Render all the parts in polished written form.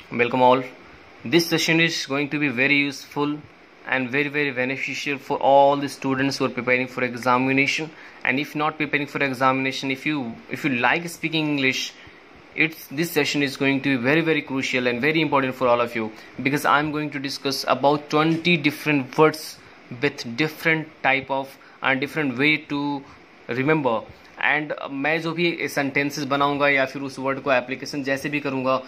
Welcome all. This session is going to be very useful and very beneficial for all the students who are preparing for examination, and if not preparing for examination, if you like speaking English, this session is going to be very crucial and very important for all of you, because I'm going to discuss about 20 different words with different type of and different way to remember. And मैं जो भी sentences बनाऊंगा या फिर उस word को application जैसे भी करूंगा,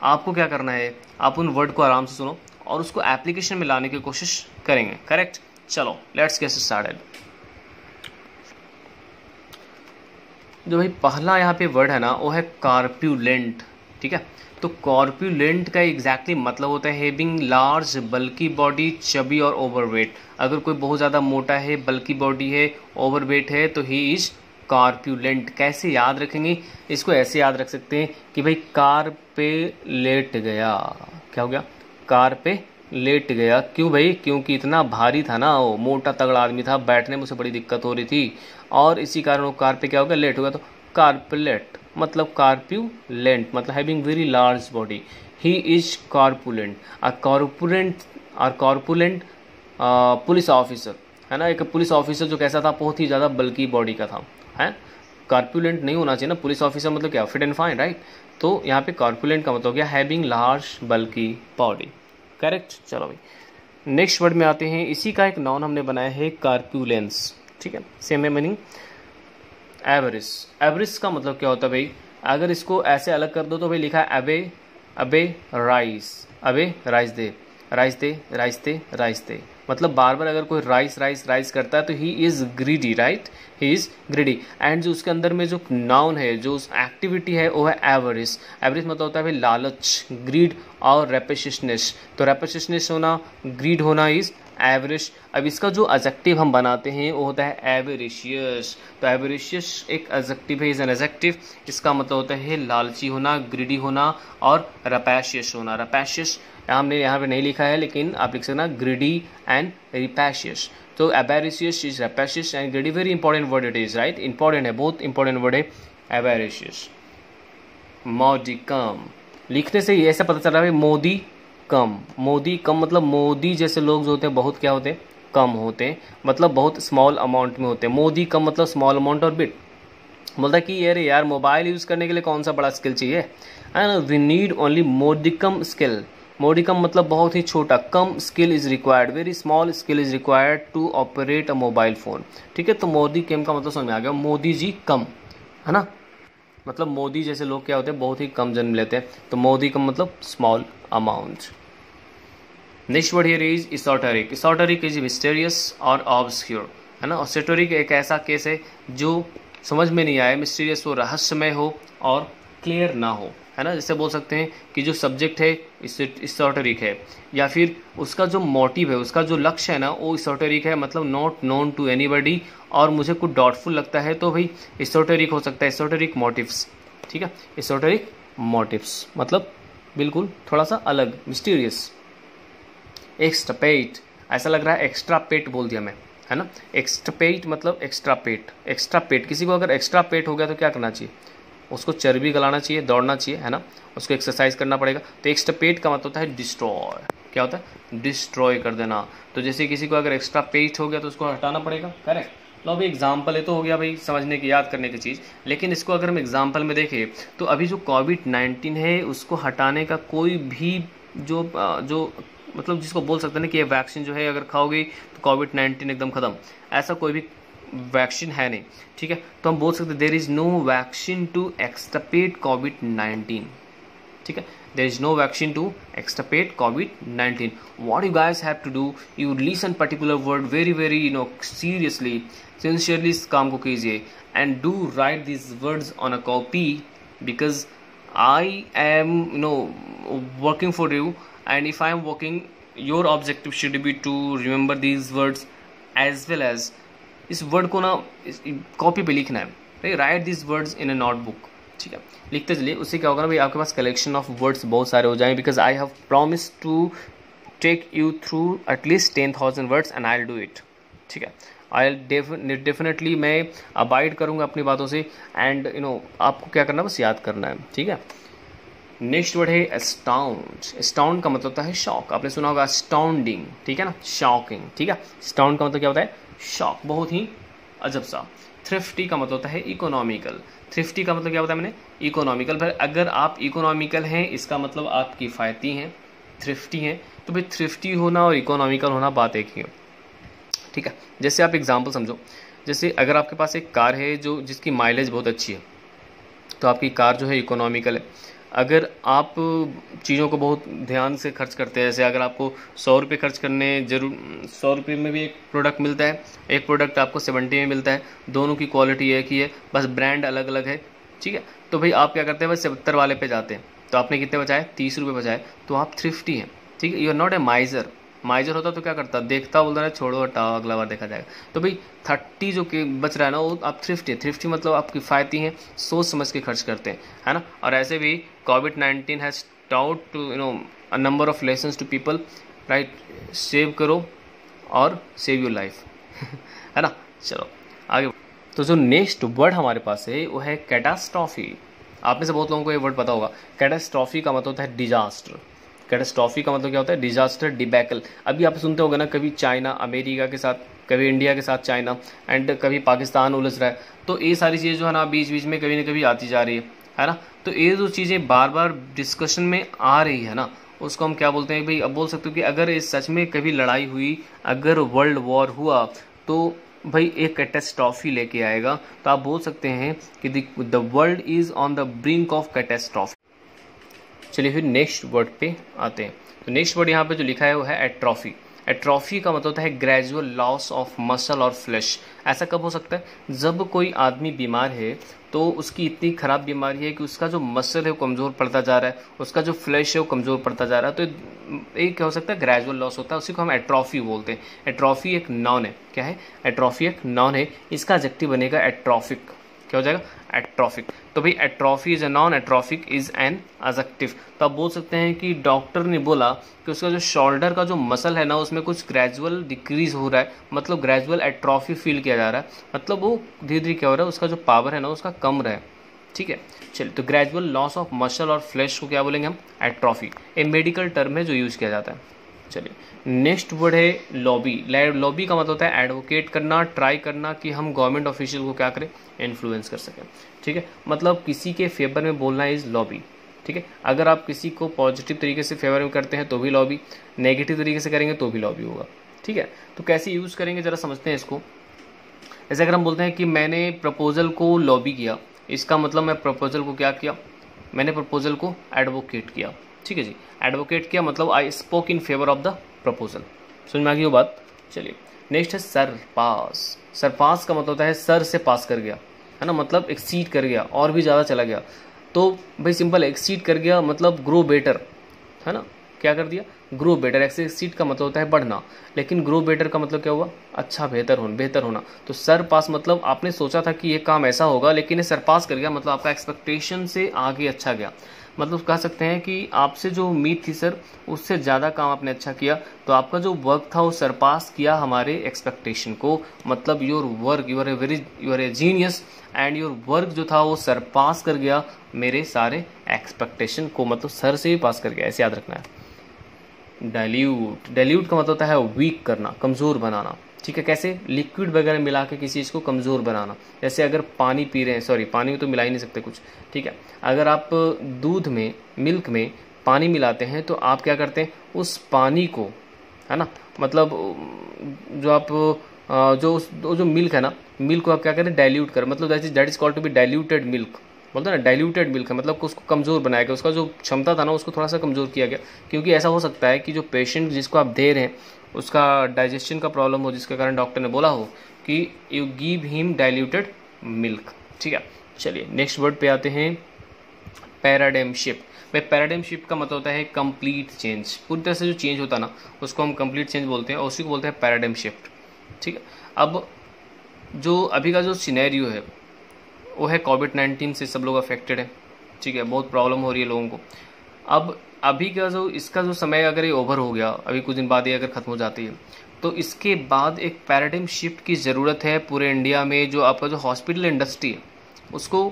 आपको क्या करना है, आप उन वर्ड को आराम से सुनो और उसको एप्लीकेशन में लाने की कोशिश करेंगे। करेक्ट? चलो लेट्स गेट स्टार्टेड। जो भाई पहला यहाँ पे वर्ड है ना, वो है कॉर्पुलेंट। ठीक है, तो कॉर्पुलेंट का एग्जैक्टली मतलब होता है हैविंग लार्ज बल्की बॉडी, चबी और ओवरवेट। अगर कोई बहुत ज़्यादा मोटा है, बल्की बॉडी है, ओवरवेट है, तो ही इज कॉर्पुलेंट। कैसे याद रखेंगे इसको? ऐसे याद रख सकते हैं कि भाई कार पे लेट गया। क्या हो गया? कार पे लेट गया। क्यों भाई? क्योंकि इतना भारी था ना, वो मोटा तगड़ा आदमी था, बैठने में उसे बड़ी दिक्कत हो रही थी और इसी कारण वो कार पे क्या हो गया? लेट हो गया। तो कॉर्पुलेट मतलब कॉर्पुलेंट मतलब having very large body. He is corpulent. Corpulent police officer है ना, एक पुलिस ऑफिसर जो कैसा था? बहुत ही ज़्यादा बल्की बॉडी का था। है कॉर्पुलेंट नहीं होना चाहिए ना, पुलिस ऑफिसर मतलब क्या? Fit and fine, right? तो यहाँ पे कॉर्पुलेंट का मतलब हो गया हैविंग लार्ज बल्की बॉडी। करेक्ट? चलो भाई नेक्स्ट वर्ड में आते हैं। इसी का एक नाउन हमने बनाया है कॉर्पुलेंस। ठीक है, सेम है मीनिंग। एवरेज। एवरेज का मतलब क्या होता है भाई? अगर इसको ऐसे अलग कर दो तो भाई लिखा है अबे अबे राइस, अबे राइस दे, राइस दे, राइस दे, राइस दे। मतलब बार बार अगर कोई राइस राइस राइस करता है तो he is greedy, right? He is greedy. And जो उसके अंदर में जो नाउन है, जो एक्टिविटी है, वो है एवरेज। एवरेज मतलब होता है भाई लालच, ग्रीड और रेपिशियसनेस। तो रेपिशियसनेस होना, ग्रीड होना इज एवरेज। अब इसका जो एडजेक्टिव हम बनाते हैं वो होता है एवरेशियस। तो एवरेशियस एक एडजेक्टिव है, इज एन एडजेक्टिव। इसका मतलब होता है लालची होना, ग्रीडी होना और रपैशियस होना। रपैशियस हमने यहाँ पे नहीं लिखा है, लेकिन आप लिख सकते ग्रीडी एंड रिपैशियस। तो avaricious is rapacious and greedy. Very important word it is, right? Important है, बहुत इंपॉर्टेंट वर्ड है एवेरिशियस। मोडिकम लिखने से ऐसा पता चल रहा है मोदी कम। मोदी कम मतलब मोदी जैसे लोग जो होते हैं बहुत क्या होते हैं? कम होते हैं, मतलब बहुत स्मॉल अमाउंट में होते हैं। मोदी कम मतलब स्मॉल अमाउंट और बिट। बोलता है कि अरे यार मोबाइल यूज़ करने के लिए कौन सा बड़ा स्किल चाहिए? And we need only modicum skill. Modicum मतलब बहुत ही छोटा, कम skill is required, very small skill is required to operate a mobile phone. ठीक है, तो मोदी कम का मतलब समझ में आ गया, मोदी जी कम, है ना? मतलब मोदी जैसे लोग क्या होते हैं? बहुत ही कम जन्म लेते हैं। तो मोदी कम मतलब small amount. Next word here is esoteric. Esoteric is mysterious और ऑब्सक्योर, है ना? एसोटेरिक एक ऐसा केस है जो समझ में नहीं आए, मिस्टीरियस हो, रहस्यमय हो और क्लियर ना हो, है ना? जैसे बोल सकते हैं कि जो सब्जेक्ट है एसोटेरिक है, या फिर उसका जो मोटिव है, उसका जो लक्ष्य है ना, वो एसोटेरिक है, मतलब नॉट नोन टू एनीबॉडी, और मुझे कुछ डाउटफुल लगता है तो भाई एसोटेरिक हो सकता है, एसोटेरिक मोटिव्स। ठीक है, एसोटेरिक मोटिव्स मतलब बिल्कुल थोड़ा सा अलग, मिस्टीरियस। एक्स्ट्रापेट, ऐसा लग रहा है एक्स्ट्रा पेट बोल दिया मैं, है ना? एक्स्ट्रापेट मतलब एक्स्ट्रा पेट। एक्स्ट्रा पेट, किसी को अगर एक्स्ट्रा पेट हो गया तो क्या करना चाहिए? उसको चर्बी गलाना चाहिए, दौड़ना चाहिए, है ना? उसको एक्सरसाइज करना पड़ेगा। तो एक्स्ट्रा पेट का मतलब होता है डिस्ट्रॉय। क्या होता है? डिस्ट्रॉय कर देना। तो जैसे किसी को अगर एक्स्ट्रा पेट हो गया तो उसको हटाना पड़ेगा। करेक्ट? लो अभी एग्जाम्पल है तो हो गया भाई समझने की, याद करने की चीज़। लेकिन इसको अगर हम एग्जाम्पल में देखें तो अभी जो कोविड-19 है उसको हटाने का कोई भी जो मतलब जिसको बोल सकते हैं ना कि ये वैक्सीन जो है अगर खाओगे तो कोविड-19 एकदम ख़त्म, ऐसा कोई भी वैक्सीन है नहीं। ठीक है, तो हम बोल सकते there is no vaccine to extirpate कोविड-19। ठीक है, there is no vaccine to extirpate कोविड-19। What you guys have to do, you listen particular word very seriously, sincerely इस काम को कीजिए and do write this words on a copy, because I am working for you, and if I am working, your objective should be to remember these words as well as इस word को ना copy पे लिखना है। Right this words in a notebook. ठीक है, लिखते चलिए, उससे क्या होगा ना भाई आपके पास कलेक्शन ऑफ वर्ड्स बहुत सारे हो जाएंगे, because I have promise to take you through at least 10,000 words and I will do it. ठीक है, आई डेफिनेटली मैं अबाइड करूँगा अपनी बातों से, एंड आपको क्या करना है? बस याद करना है। ठीक है, नेक्स्ट वर्ड है अस्टाउंड। अस्टाउंड का मतलब होता है शॉक, आपने सुना होगा अस्टाउंडिंग, ठीक है ना, शॉकिंग, ठीक है। अस्टाउंड का मतलब क्या होता है, शॉक, बहुत ही अजब सा। थ्रिफ्टी का मतलब होता है इकोनॉमिकल। थ्रिफ्टी का मतलब क्या होता है मैंने, इकोनॉमिकल। पर अगर आप इकोनॉमिकल हैं इसका मतलब आप किफ़ायती हैं, थ्रिफ्टी हैं, तो भाई थ्रिफ्टी होना और इकोनॉमिकल होना बात एक ही है, ठीक है। जैसे आप एग्जांपल समझो, जैसे अगर आपके पास एक कार है जो जिसकी माइलेज बहुत अच्छी है, तो आपकी कार जो है इकोनॉमिकल है। अगर आप चीज़ों को बहुत ध्यान से खर्च करते हैं, जैसे अगर आपको 100 रुपये खर्च करने जरूर, 100 रुपये में भी एक प्रोडक्ट मिलता है, एक प्रोडक्ट आपको 70 में मिलता है, दोनों की क्वालिटी एक ही है, बस ब्रांड अलग अलग है, ठीक है। तो भाई आप क्या करते हैं, बस 70 वाले पे जाते हैं, तो आपने कितने बचाए, 30 रुपये बचाए, तो आप थ्रिफ्टी हैं, ठीक है। You are not a miser. Miser होता तो क्या करता, देखता, बोलता है छोड़ो हटाओ अगला बार देखा जाएगा। तो भाई 30 जो कि बच रहा है ना, वो आप थ्रिफ्टी है। थ्रिफ्टी मतलब आप किफ़ायती हैं, सोच समझ के खर्च करते हैं, है ना। और ऐसे भी कोविड-19 has taught to a number of lessons to people, right. Save करो और सेव योर लाइफ है ना। चलो आगे। तो जो नेक्स्ट वर्ड हमारे पास है वो है कैटास्ट्रॉफी। आप में से बहुत लोगों को ये वर्ड पता होगा। कैटास्ट्रॉफी का मतलब होता है डिजास्टर। कैटास्ट्रॉफी का मतलब क्या होता है, डिजास्टर, डिबैकल। अभी आप सुनते होंगे ना, कभी चाइना अमेरिका के साथ, कभी इंडिया के साथ चाइना, एंड कभी पाकिस्तान उलझ रहा है। तो ये सारी चीज़ें जो है ना बीच बीच में कभी ना कभी आती जा रही है ना। तो ये जो चीज़ें बार बार डिस्कशन में आ रही है ना, उसको हम क्या बोलते हैं भाई। अब बोल सकते हो कि अगर इस सच में कभी लड़ाई हुई, अगर वर्ल्ड वॉर हुआ, तो भाई एक कैटास्ट्रॉफी लेके आएगा। तो आप बोल सकते हैं कि the world is on the brink of catastrophe. चलिए फिर नेक्स्ट वर्ड पे आते हैं। तो नेक्स्ट वर्ड यहाँ पे जो लिखा है वो है एट्रॉफी। एट्रॉफी का मतलब होता है ग्रेजुअल लॉस ऑफ मसल और फ्लैश। ऐसा कब हो सकता है, जब कोई आदमी बीमार है तो उसकी इतनी खराब बीमारी है कि उसका जो मसल है वो कमज़ोर पड़ता जा रहा है, उसका जो फ्लैश है वो कमज़ोर पड़ता जा रहा है। तो एक क्या हो सकता है, ग्रेजुअल लॉस होता है, उसी को हम एट्रॉफी बोलते हैं। एट्रॉफी एक नाउन है। क्या है, एट्रॉफी एक नाउन है, इसका एडजेक्टिव बनेगा एट्रॉफिक। क्या हो जाएगा, एट्रॉफिक। तो भाई atrophy is a noun, atrophic is an adjective. तो आप बोल सकते हैं कि डॉक्टर ने बोला कि उसका जो शोल्डर का जो मसल है ना उसमें कुछ ग्रेजुअल डिक्रीज हो रहा है, मतलब ग्रेजुअल एट्रॉफी फील किया जा रहा है, मतलब वो धीरे धीरे क्या हो रहा है, उसका जो पावर है ना उसका कम रहा है, ठीक है। चलिए, तो ग्रेजुअल लॉस ऑफ मसल और फ्लैश को क्या बोलेंगे हम, एट्रॉफी। ए मेडिकल टर्म है जो यूज किया जाता है। चलिए नेक्स्ट वर्ड है लॉबी। लॉबी का मतलब होता है एडवोकेट करना, ट्राई करना कि हम गवर्नमेंट ऑफिशियल को क्या करें, इन्फ्लुएंस कर सकें, ठीक है। मतलब किसी के फेवर में बोलना इज लॉबी, ठीक है। अगर आप किसी को पॉजिटिव तरीके से फेवर में करते हैं तो भी लॉबी, नेगेटिव तरीके से करेंगे तो भी लॉबी होगा, ठीक है। तो कैसे यूज़ करेंगे जरा समझते हैं इसको। जैसे अगर हम बोलते हैं कि मैंने प्रपोजल को लॉबी किया, इसका मतलब मैं प्रपोजल को क्या किया, मैंने प्रपोजल को एडवोकेट किया, ठीक है जी। एडवोकेट किया मतलब I spoke in favour of the proposal. समझ में आ गई वो बात। चलिए नेक्स्ट है सरपास। सरपास का मतलब होता है सर से पास कर गया, है ना, मतलब एक्सीड कर गया, और भी ज़्यादा चला गया। तो भाई सिंपल, एक्सीड कर गया मतलब ग्रो बेटर, है ना, क्या कर दिया, ग्रो बेटर। एक्सीड का मतलब होता है बढ़ना, लेकिन ग्रो बेटर का मतलब क्या हुआ, अच्छा, बेहतर होना। तो सर पास मतलब आपने सोचा था कि ये काम ऐसा होगा, लेकिन ये सरपास कर गया, मतलब आपका एक्सपेक्टेशन से आगे अच्छा गया। मतलब कह सकते हैं कि आपसे जो उम्मीद थी सर, उससे ज़्यादा काम आपने अच्छा किया। तो आपका जो वर्क था वो सरपास किया हमारे एक्सपेक्टेशन को। मतलब your work, you are a genius, and your work जो था वो सरपास कर गया मेरे सारे एक्सपेक्टेशन को, मतलब सर से भी पास कर गया, ऐसे याद रखना है। डाइल्यूट का मतलब होता है वीक करना, कमज़ोर बनाना, ठीक है। कैसे, लिक्विड वगैरह मिला के किसी चीज़ को कमज़ोर बनाना। जैसे अगर पानी पी रहे हैं, सॉरी पानी में तो मिला ही नहीं सकते कुछ, ठीक है। अगर आप दूध में, मिल्क में पानी मिलाते हैं तो आप क्या करते हैं, उस पानी को, है ना, मतलब जो आप जो मिल्क है ना, मिल्क को आप क्या करें, डाइल्यूट करें, मतलब that is called to be diluted milk. बोलते हैं ना डाइल्यूटेड मिल्क है, मतलब उसको कमज़ोर बनाया गया, उसका जो क्षमता था ना उसको थोड़ा सा कमज़ोर किया गया। क्योंकि ऐसा हो सकता है कि जो पेशेंट जिसको आप दे रहे हैं उसका डाइजेशन का प्रॉब्लम हो, जिसके कारण डॉक्टर ने बोला हो कि you give him diluted milk, ठीक है। चलिए नेक्स्ट वर्ड पे आते हैं, पैराडाइम शिफ्ट। भाई पैराडाइम शिफ्ट का मतलब होता है कंप्लीट चेंज, पूरी तरह से जो चेंज होता है ना उसको हम कंप्लीट चेंज बोलते हैं, और उसी को बोलते हैं पैराडाइम शिफ्ट, ठीक है। अब जो अभी का जो सिनेरियो है वो है कोविड-19 से सब लोग अफेक्टेड है, ठीक है, बहुत प्रॉब्लम हो रही है लोगों को। अब अभी का जो इसका जो समय अगर ये ओवर हो गया, अभी कुछ दिन बाद ये अगर ख़त्म हो जाती है, तो इसके बाद एक पैराडाइम शिफ्ट की ज़रूरत है पूरे इंडिया में। जो आपका जो हॉस्पिटल इंडस्ट्री है उसको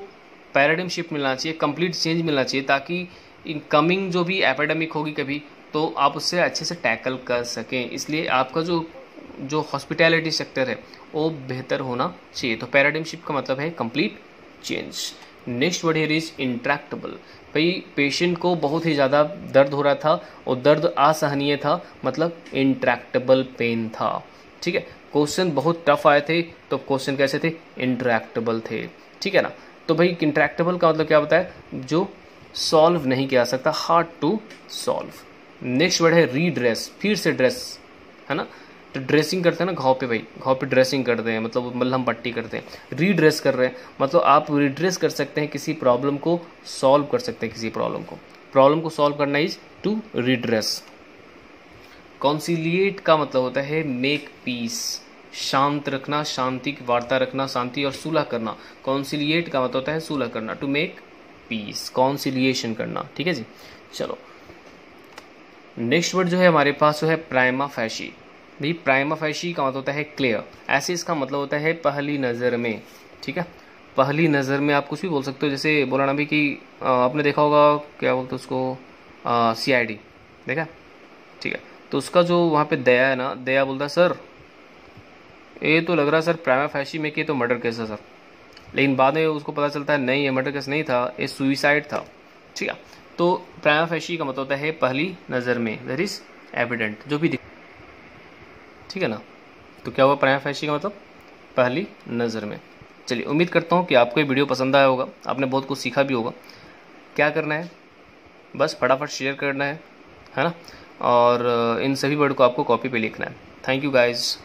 पैराडाइम शिफ्ट मिलना चाहिए, कंप्लीट चेंज मिलना चाहिए, ताकि कमिंग जो भी एपिडेमिक होगी कभी, तो आप उससे अच्छे से टैकल कर सकें। इसलिए आपका जो हॉस्पिटैलिटी सेक्टर है वो बेहतर होना चाहिए। तो पैराडाइम शिफ्ट का मतलब है complete change. Next word here is intractable. भाई पेशेंट को बहुत ही ज़्यादा दर्द हो रहा था और दर्द असहनीय था, मतलब इंट्रैक्टेबल पेन था। ठीक है, क्वेश्चन बहुत टफ आए थे तो क्वेश्चन कैसे थे, इंट्रैक्टेबल थे। ठीक है ना। तो भाई इंट्रैक्टेबल का मतलब क्या होता है, जो सॉल्व नहीं किया जा सकता, hard to solve. Next word है रीड्रेस, फिर से ड्रेस, है ना। तो ड्रेसिंग करते हैं ना घाव पे, भाई घाव पे ड्रेसिंग करते हैं, मतलब मलहम पट्टी करते हैं। रीड्रेस कर रहे हैं मतलब आप रिड्रेस कर सकते हैं, किसी प्रॉब्लम को सॉल्व कर सकते हैं, किसी प्रॉब्लम को सॉल्व करना इज टू रिड्रेस। कॉन्सिलिएट का मतलब होता है मेक पीस, शांत रखना, शांति की वार्ता रखना, शांति और सुलह करना। कॉन्सिलिएट का मतलब होता है सुलह करना, टू मेक पीस, कॉन्सिलिएशन करना। ठीक है जी। चलो नेक्स्ट वर्ड जो है हमारे पास वो है प्राइमा फैशी। भाई प्राइमा फैशी का मतलब होता है क्लियर, ऐसे इसका मतलब होता है पहली नज़र में। ठीक है, पहली नज़र में आप कुछ भी बोल सकते हो, जैसे बोला ना भी कि आपने देखा होगा क्या बोलते उसको, CID देखा। ठीक है, तो उसका जो वहाँ पे दया है ना, दया बोलता है सर ये तो लग रहा है सर प्राइमा फैशी में कि तो मर्डर केस है सर, लेकिन बाद में उसको पता चलता है नहीं ये मर्डर केस नहीं था, ये सुइसाइड था। ठीक है, तो प्राइमा फैशी का मतलब होता है पहली नज़र में, दैट इज एविडेंट, जो भी। ठीक है ना। तो क्या हुआ प्राइमा फैशी का मतलब पहली नज़र में। चलिए उम्मीद करता हूँ कि आपको ये वीडियो पसंद आया होगा, आपने बहुत कुछ सीखा भी होगा। क्या करना है, बस फटाफट शेयर करना है ना, और इन सभी वर्ड को आपको कॉपी पे लिखना है। Thank you guys.